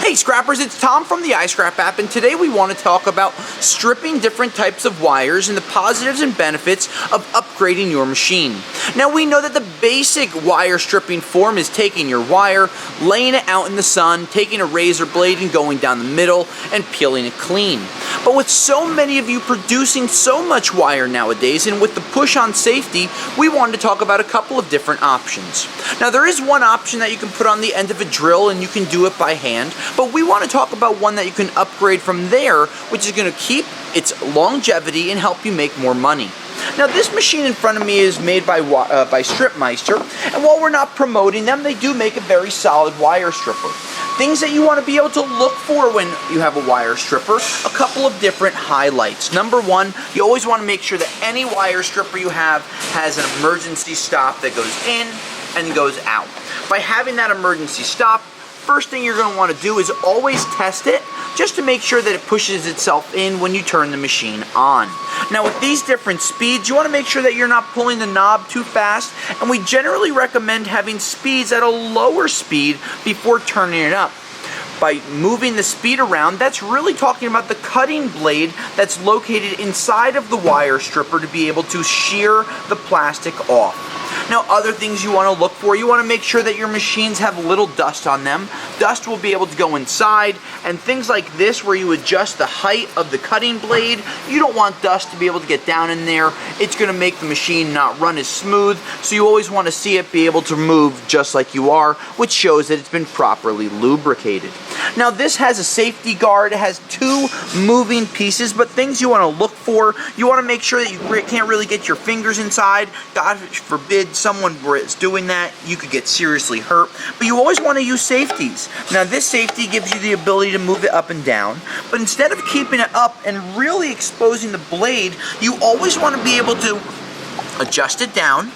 Hey Scrappers, it's Tom from the iScrap app, and today we want to talk about stripping different types of wires and the positives and benefits of upgrading your machine. Now we know that the basic wire stripping form is taking your wire, laying it out in the sun, taking a razor blade and going down the middle and peeling it clean. But with so many of you producing so much wire nowadays, and with the push on safety, we wanted to talk about a couple of different options. Now there is one option that you can put on the end of a drill and you can do it by hand, but we want to talk about one that you can upgrade from there, which is going to keep its longevity and help you make more money. Now this machine in front of me is made by Stripmeister, and while we're not promoting them, they do make a very solid wire stripper. Things that you want to be able to look for when you have a wire stripper, a couple of different highlights. Number one, you always want to make sure that any wire stripper you have has an emergency stop that goes in and goes out. By having that emergency stop, first thing you're going to want to do is always test it just to make sure that it pushes itself in when you turn the machine on. Now with these different speeds, you want to make sure that you're not pulling the knob too fast, and we generally recommend having speeds at a lower speed before turning it up. By moving the speed around, that's really talking about the cutting blade that's located inside of the wire stripper to be able to shear the plastic off. Now other things you want to look for, you want to make sure that your machines have little dust on them. Dust will be able to go inside, and things like this where you adjust the height of the cutting blade, you don't want dust to be able to get down in there. It's going to make the machine not run as smooth, so you always want to see it be able to move just like you are, which shows that it's been properly lubricated. Now this has a safety guard, it has two moving pieces, but things you want to look for, you want to make sure that you can't really get your fingers inside. God forbid someone is doing that, you could get seriously hurt, but you always want to use safeties. Now this safety gives you the ability to move it up and down, but instead of keeping it up and really exposing the blade, you always want to be able to adjust it down.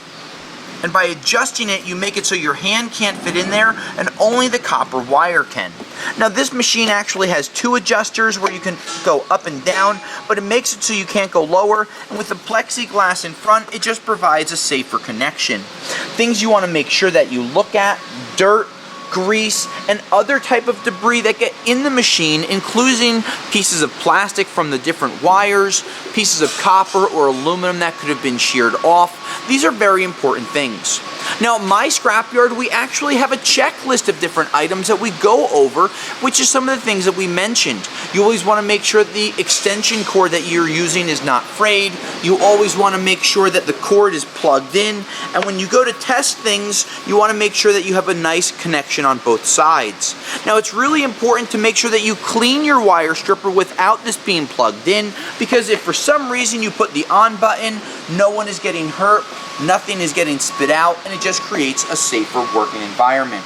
And by adjusting it, you make it so your hand can't fit in there and only the copper wire can. Now this machine actually has two adjusters where you can go up and down, but it makes it so you can't go lower, and with the plexiglass in front, it just provides a safer connection. Things you want to make sure that you look at: dirt, grease, and other type of debris that get in the machine, including pieces of plastic from the different wires, pieces of copper or aluminum that could have been sheared off. These are very important things. Now at my scrapyard, we actually have a checklist of different items that we go over, which is some of the things that we mentioned. You always want to make sure the extension cord that you're using is not frayed. You always want to make sure that the cord is plugged in, and when you go to test things, you want to make sure that you have a nice connection on both sides. Now it's really important to make sure that you clean your wire stripper without this being plugged in, because if for some reason you put the on button, no one is getting hurt, nothing is getting spit out, and it just creates a safer working environment.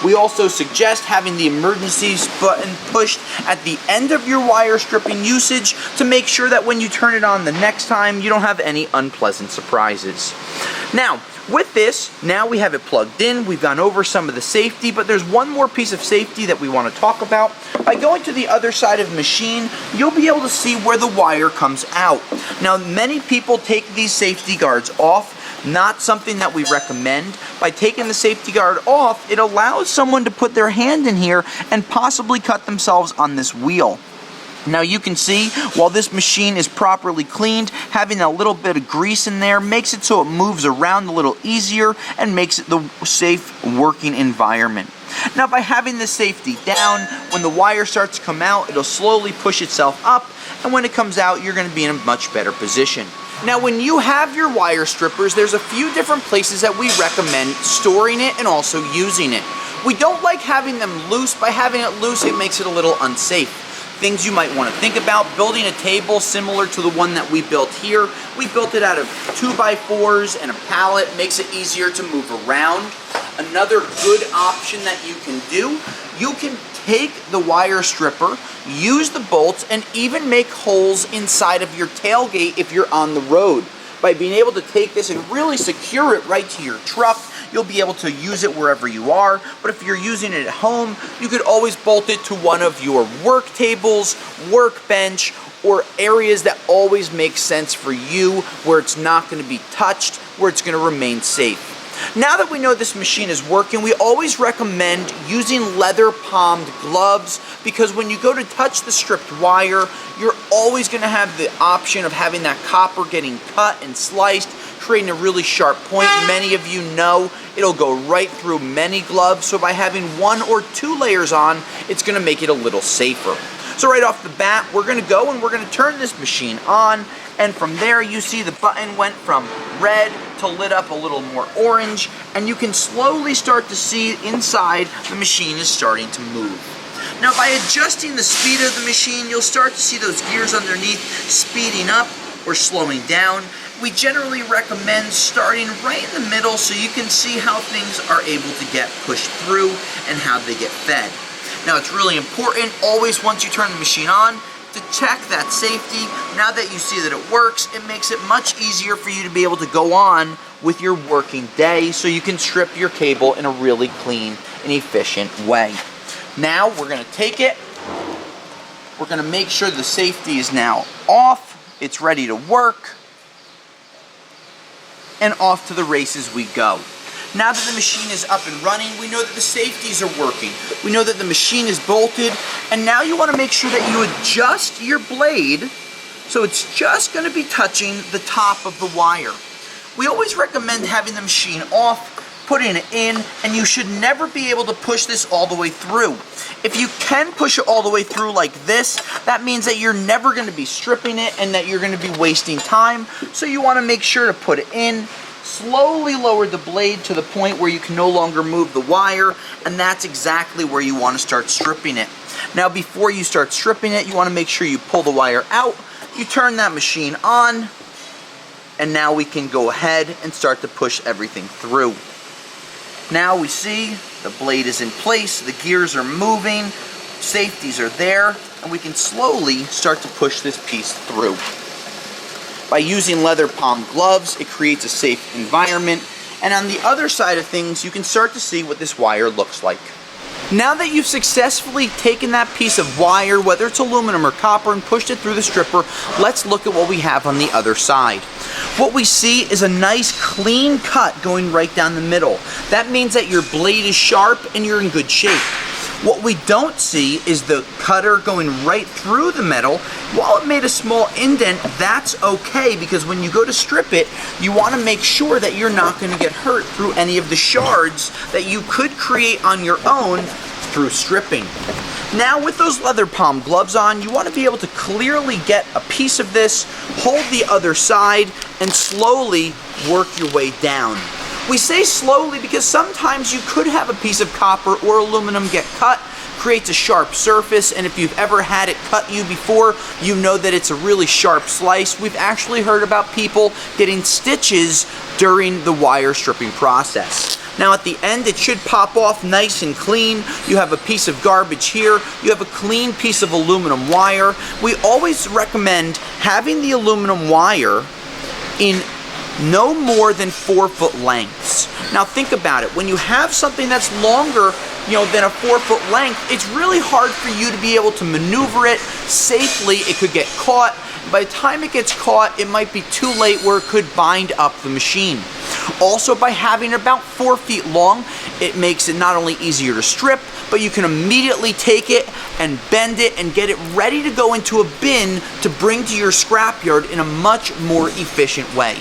We also suggest having the emergency button pushed at the end of your wire stripping usage to make sure that when you turn it on the next time, you don't have any unpleasant surprises. Now, with this, now we have it plugged in, we've gone over some of the safety, but there's one more piece of safety that we want to talk about. By going to the other side of the machine, you'll be able to see where the wire comes out. Now, many people take these safety guards off. Not something that we recommend. By taking the safety guard off, it allows someone to put their hand in here and possibly cut themselves on this wheel. Now you can see, while this machine is properly cleaned, having a little bit of grease in there makes it so it moves around a little easier and makes it the safe working environment. Now by having the safety down, when the wire starts to come out, it'll slowly push itself up, and when it comes out, you're going to be in a much better position. Now when you have your wire strippers, there's a few different places that we recommend storing it and also using it. We don't like having them loose. By having it loose, it makes it a little unsafe. Things you might want to think about: building a table similar to the one that we built here. We built it out of 2x4s and a pallet, makes it easier to move around. Another good option that you can do, you can take the wire stripper, use the bolts, and even make holes inside of your tailgate if you're on the road. By being able to take this and really secure it right to your truck, you'll be able to use it wherever you are. But if you're using it at home, you could always bolt it to one of your work tables, workbench, or areas that always make sense for you, where it's not going to be touched, where it's going to remain safe. Now that we know this machine is working, we always recommend using leather palmed gloves, because when you go to touch the stripped wire, you're always going to have the option of having that copper getting cut and sliced, creating a really sharp point. Many of you know it'll go right through many gloves, so by having 1 or 2 layers on, it's going to make it a little safer. So right off the bat, we're going to go and we're going to turn this machine on, and from there you see the button went from red to lit up a little more orange, and you can slowly start to see inside the machine is starting to move. Now by adjusting the speed of the machine, you'll start to see those gears underneath speeding up or slowing down. We generally recommend starting right in the middle so you can see how things are able to get pushed through and how they get fed. Now it's really important, always once you turn the machine on, to check that safety. Now that you see that it works, it makes it much easier for you to be able to go on with your working day so you can strip your cable in a really clean and efficient way. Now we're going to take it, we're going to make sure the safety is now off, it's ready to work, and off to the races we go. Now that the machine is up and running, we know that the safeties are working. We know that the machine is bolted, and now you want to make sure that you adjust your blade so it's just going to be touching the top of the wire. We always recommend having the machine off, putting it in, and you should never be able to push this all the way through. If you can push it all the way through like this, that means that you're never going to be stripping it and that you're going to be wasting time. So you want to make sure to put it in, slowly lower the blade to the point where you can no longer move the wire, and that's exactly where you want to start stripping it. Now before you start stripping it, you want to make sure you pull the wire out, you turn that machine on, and now we can go ahead and start to push everything through. Now we see the blade is in place, the gears are moving, safeties are there, and we can slowly start to push this piece through. By using leather palm gloves, it creates a safe environment, and on the other side of things, you can start to see what this wire looks like. Now that you've successfully taken that piece of wire, whether it's aluminum or copper, and pushed it through the stripper, let's look at what we have on the other side. What we see is a nice clean cut going right down the middle. That means that your blade is sharp and you're in good shape. What we don't see is the cutter going right through the metal. While it made a small indent, that's okay, because when you go to strip it, you want to make sure that you're not going to get hurt through any of the shards that you could create on your own through stripping. Now with those leather palm gloves on, you want to be able to clearly get a piece of this, hold the other side, and slowly work your way down. We say slowly because sometimes you could have a piece of copper or aluminum get cut, creates a sharp surface, and if you've ever had it cut you before, you know that it's a really sharp slice. We've actually heard about people getting stitches during the wire stripping process. Now at the end, it should pop off nice and clean. You have a piece of garbage here. You have a clean piece of aluminum wire. We always recommend having the aluminum wire in no more than 4-foot lengths. Now think about it. When you have something that's longer, than a 4-foot length, it's really hard for you to be able to maneuver it safely. It could get caught. By the time it gets caught, it might be too late where it could bind up the machine. Also, by having about 4 feet long, it makes it not only easier to strip, but you can immediately take it and bend it and get it ready to go into a bin to bring to your scrapyard in a much more efficient way.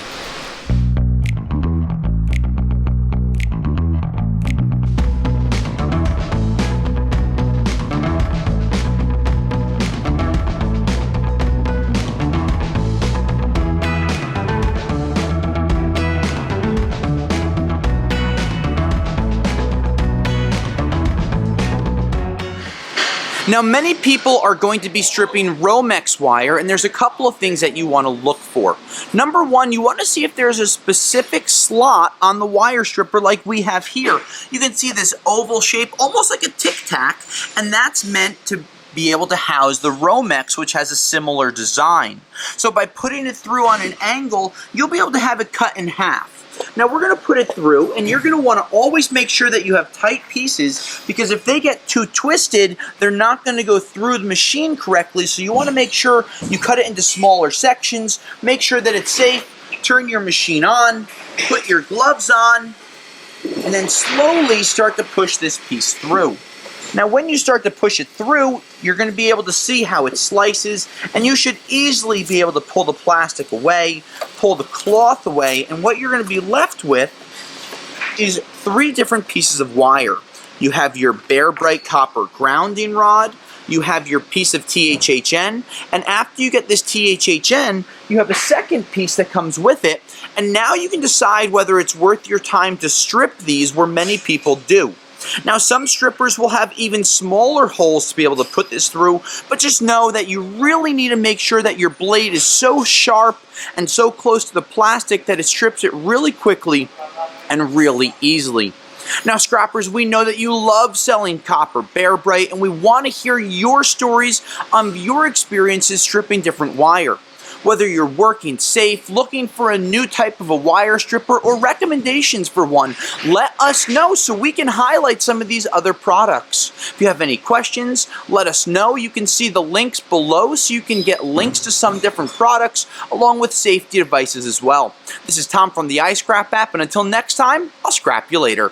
Now, many people are going to be stripping Romex wire, and there's a couple of things that you want to look for. Number one, you want to see if there's a specific slot on the wire stripper like we have here. You can see this oval shape, almost like a tic-tac, and that's meant to be able to house the Romex, which has a similar design. So by putting it through on an angle, you'll be able to have it cut in half. Now we're going to put it through, and you're going to want to always make sure that you have tight pieces, because if they get too twisted, they're not going to go through the machine correctly. So you want to make sure you cut it into smaller sections, make sure that it's safe, turn your machine on, put your gloves on, and then slowly start to push this piece through. Now when you start to push it through, you're going to be able to see how it slices, and you should easily be able to pull the plastic away, pull the cloth away, and what you're going to be left with is 3 different pieces of wire. You have your bare bright copper grounding rod, you have your piece of THHN, and after you get this THHN, you have a second piece that comes with it, and now you can decide whether it's worth your time to strip these, where many people do. Now some strippers will have even smaller holes to be able to put this through, but just know that you really need to make sure that your blade is so sharp and so close to the plastic that it strips it really quickly and really easily. Now scrappers, we know that you love selling copper bare bright, and we want to hear your stories on your experiences stripping different wire. Whether you're working safe, looking for a new type of a wire stripper, or recommendations for one, let us know so we can highlight some of these other products. If you have any questions, let us know. You can see the links below so you can get links to some different products along with safety devices as well. This is Tom from the iScrap app, and until next time, I'll scrap you later.